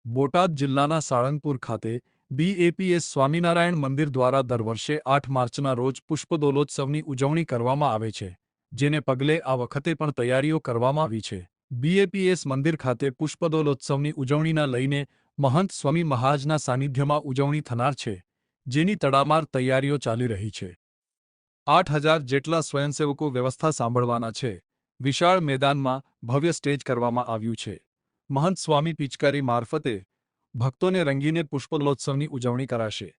બોટાદ જિલ્લાના સાળંગપુર ખાતે બીએપીએસ સ્વામિનારાયણ મંદિર દ્વારા દર વર્ષે 8 માર્ચના રોજ પુષ્પદોલોત્સવની ઉજવણી કરવામાં આવે છે, જેને પગલે આ વખતે પણ તૈયારીઓ કરવામાં આવી છે। બીએપીએસ મંદિર ખાતે પુષ્પદોલોત્સવની ઉજવણીના લઈને મહંત સ્વામી મહારાજના સાનિધ્યમાં ઉજવણી થનાર છે, જેની તડામાર તૈયારીઓ ચાલી રહી છે। 8000 જેટલા સ્વયંસેવકો વ્યવસ્થા સાંભળવાના છે। વિશાળ મેદાનમાં ભવ્ય સ્ટેજ કરવામાં આવ્યું છે। મહંત સ્વામી પિચકારી મારફતે ભક્તોને રંગીને પુષ્પદોલોત્સવની ઉજવણી કરાશે।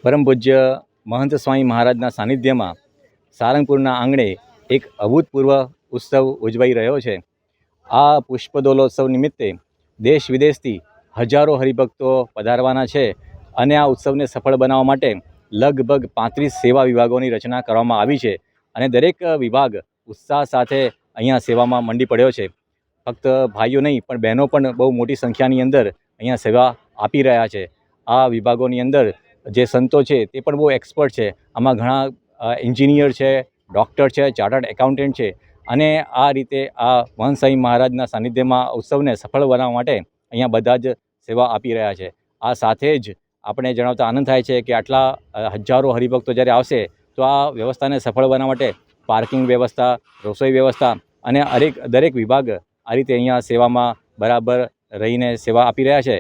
પરમ પૂજ્ય મહંત સ્વામી મહારાજના સાનિધ્યમાં સારંગપુરના આંગણે એક અભૂતપૂર્વ ઉત્સવ ઉજવાઈ રહ્યો છે। આ પુષ્પદોલોત્સવ નિમિત્તે દેશ વિદેશથી હજારો હરિભક્તો પધારવાના છે અને આ ઉત્સવને સફળ બનાવવા માટે લગભગ 35 સેવા વિભાગોની રચના કરવામાં આવી છે અને દરેક વિભાગ ઉત્સાહ સાથે અહીંયા સેવામાં મંડી પડ્યો છે। ફક્ત ભાઈઓ નહીં પણ બહેનો પણ બહુ મોટી સંખ્યાની અંદર અહીંયા સેવા આપી રહ્યા છે। આ વિભાગોની અંદર જે સંતો છે તે પણ બહુ એક્સપર્ટ છે। આમાં ઘણા એન્જિનિયર છે, ડૉક્ટર છે, ચાર્ટર્ડ એકાઉન્ટન્ટ છે અને આ રીતે આ મહંત સ્વામી મહારાજના સાનિધ્યમાં ઉત્સવને સફળ બનાવવા માટે અહીંયા બધા જ સેવા આપી રહ્યા છે। આ સાથે જ આપણે જણાવતા આનંદ થાય છે કે આટલા હજારો હરિભક્તો જ્યારે આવશે તો આ વ્યવસ્થાને સફળ બનાવવા માટે પાર્કિંગ વ્યવસ્થા, રસોઈ વ્યવસ્થા અને દરેક વિભાગ આ રીતે અહીંયા સેવામાં બરાબર રહીને સેવા આપી રહ્યા છે।